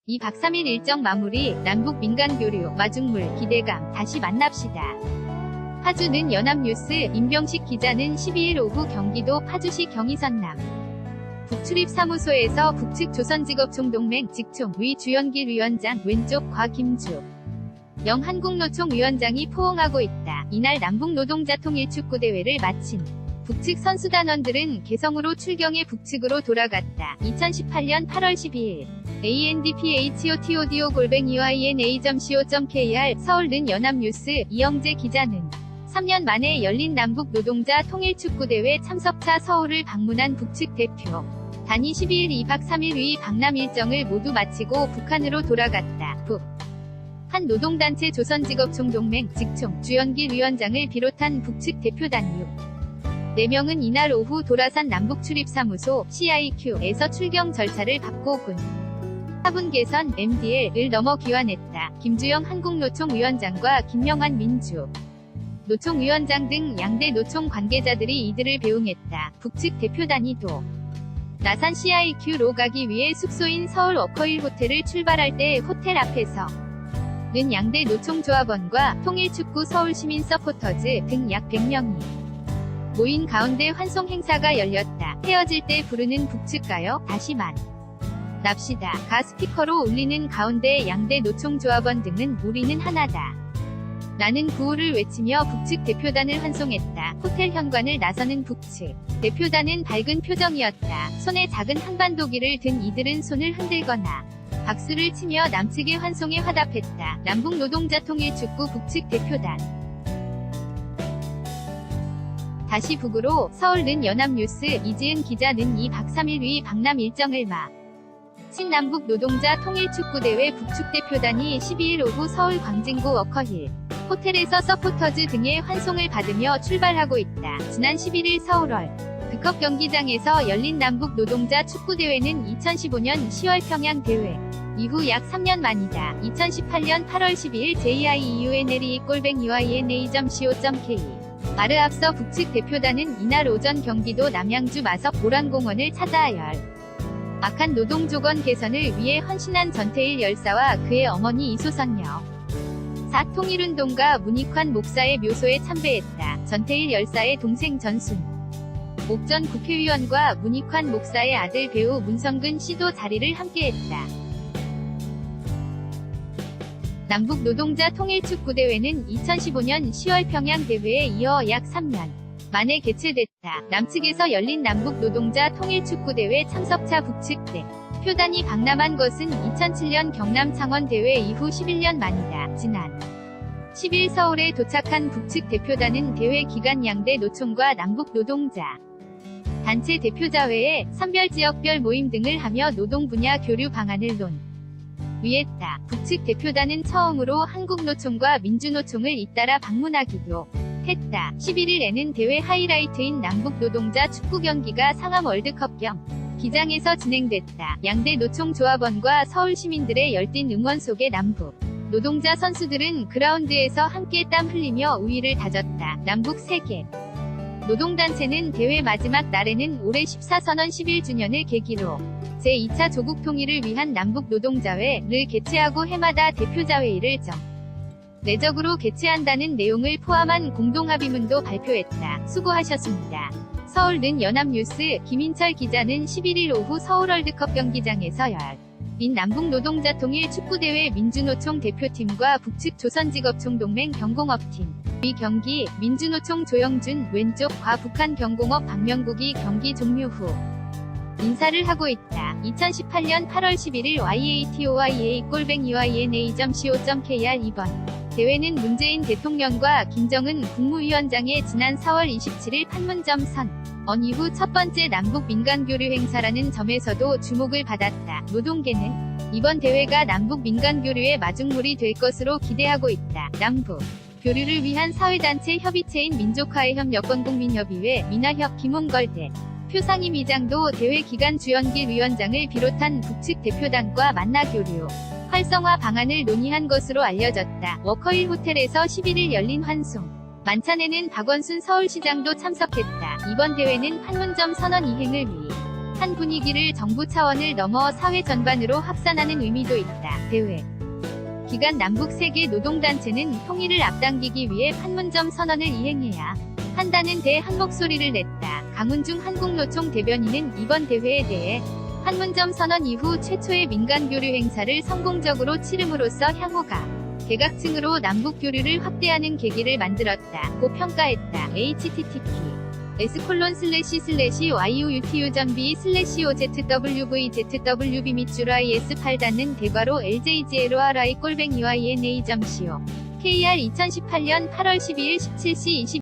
2박 3일 일정 마무리, 남북 민간교류, 마중물, 기대감, 다시 만납시다. 파주는 연합뉴스, 임병식 기자는 12일 오후 경기도 파주시 경의선남 북출입사무소에서 북측 조선직업총동맹 직총 위 주연길 위원장 왼쪽 과 김주 영 한국노총 위원장이 포옹하고 있다. 이날 남북노동자 통일축구대회를 마친 북측 선수단원들은 개성으로 출경해 북측으로 돌아갔다. 2018년 8월 12일 andphotodio@yna.co.kr 서울는 연합뉴스 이영재 기자는 3년 만에 열린 남북 노동자 통일축구대회 참석차 서울을 방문한 북측 대표 단이 12일 2박 3일 위 방남 일정을 모두 마치고 북한으로 돌아갔다. 한 노동단체 조선직업총동맹 직총 주연길 위원장을 비롯한 북측 대표단 4명은 이날 오후 도라산 남북출입사무소 CIQ에서 출경 절차를 밟고 군 하분 개선 MDL을 넘어 귀환했다. 김주영 한국노총 위원장과 김명환 민주 노총 위원장 등 양대 노총 관계자들이 이들을 배웅했다. 북측 대표단이 나산 CIQ로 가기 위해 숙소인 서울 워커힐 호텔을 출발할 때 호텔 앞에서 는 양대 노총 조합원과 통일축구 서울시민 서포터즈 등 약 100명이 모인 가운데 환송 행사가 열렸다. 헤어질 때 부르는 북측 가요 다시 납시다 가 스피커로 울리는 가운데 양대 노총 조합원 등은 우리는 하나다 라는 구호를 외치며 북측 대표단을 환송했다. 호텔 현관을 나서는 북측 대표단은 밝은 표정이었다. 손에 작은 한반도기를 든 이들은 손을 흔들거나 박수를 치며 남측의 환송에 화답했다. 남북노동자 통일축구 북측 대표단 다시 북으로 서울는 연합뉴스 이지은 기자는 2박 3일 위 방남 일정을 마친 남북 노동자 통일축구대회 북측 대표단이 12일 오후 서울 광진구 워커힐 호텔에서 서포터즈 등의 환송을 받으며 출발하고 있다. 지난 11일 서울월 득컵 경기장에서 열린 남북 노동자 축구대회는 2015년 10월 평양대회 이후 약 3년 만이다. 2018년 8월 12일 JIEUNLE-yna.co.k 말을 앞서 북측 대표단은 이날 오전 경기도 남양주 마석 보란공원을 찾아 악한 노동조건 개선을 위해 헌신한 전태일 열사와 그의 어머니 이소선녀 통일운동가 문익환 목사의 묘소에 참배했다. 전태일 열사의 동생 전순 옥전 국회의원과 문익환 목사의 아들 배우 문성근 씨도 자리를 함께했다. 남북 노동자 통일축구대회는 2015년 10월 평양대회에 이어 약 3년 만에 개최됐다. 남측에서 열린 남북 노동자 통일축구대회 참석차 북측 대표단이 방남한 것은 2007년 경남 창원대회 이후 11년 만이다. 지난 10일 서울에 도착한 북측 대표단은 대회 기간 양대 노총과 남북 노동자 단체 대표자회에 선별지역별 모임 등을 하며 노동 분야 교류 방안을 논의했다. 북측 대표단은 처음으로 한국노총과 민주노총을 잇따라 방문하기도 했다. 11일에는 대회 하이라이트인 남북 노동자 축구 경기가 상암 월드컵 경기장에서 진행됐다. 양대 노총 조합원과 서울 시민들의 열띤 응원 속에 남북 노동자 선수들은 그라운드에서 함께 땀 흘리며 우위를 다졌다. 남북 세계 노동단체는 대회 마지막 날에는 올해 14선언 11주년을 계기로 제2차 조국 통일을 위한 남북 노동자회를 개최하고 해마다 대표자회의를 내적으로 개최한다는 내용을 포함한 공동합의문도 발표했다. 수고하셨습니다. 서울는 연합뉴스 김인철 기자는 11일 오후 서울 월드컵 경기장에서 열린 남북 노동자 통일 축구대회 민주노총 대표팀과 북측 조선직업총동맹 경공업팀 위 경기 민주노총 조영준 왼쪽 과 북한 경공업 박명국이 경기 종료 후 인사를 하고 있다. 2018년 8월 11일 yatoya@yna.co.kr 이번 대회는 문재인 대통령과 김정은 국무위원장의 지난 4월 27일 판문점 선언 이후 첫 번째 남북 민간교류 행사라는 점에서도 주목을 받았다. 노동계는 이번 대회가 남북 민간교류의 마중물이 될 것으로 기대하고 있다. 남북 교류를 위한 사회단체 협의체인 민족화해협 여권국민협의회 민화협 김홍걸 대표 상임위장도 대회 기간 주연길 위원장을 비롯한 북측 대표단과 만나 교류 활성화 방안을 논의한 것으로 알려졌다. 워커힐 호텔에서 11일 열린 환송 만찬에는 박원순 서울시장도 참석했다. 이번 대회는 판문점 선언 이행을 한 분위기를 정부 차원을 넘어 사회 전반으로 확산하는 의미도 있다. 대회 기간 남북 세계 노동단체는 통일을 앞당기기 위해 판문점 선언을 이행해야 한다는 데 한 목소리를 냈다. 강훈중 한국노총 대변인은 이번 대회에 대해 판문점 선언 이후 최초의 민간 교류 행사를 성공적으로 치름으로써 향후가 개각층으로 남북 교류를 확대하는 계기를 만들었다고 평가했다. http://yutu.b/ozwv-ozwb 및 주로 is8 닫는 대괄호 ljzlori-ine.co KR 2018년 8월 12일 17시 20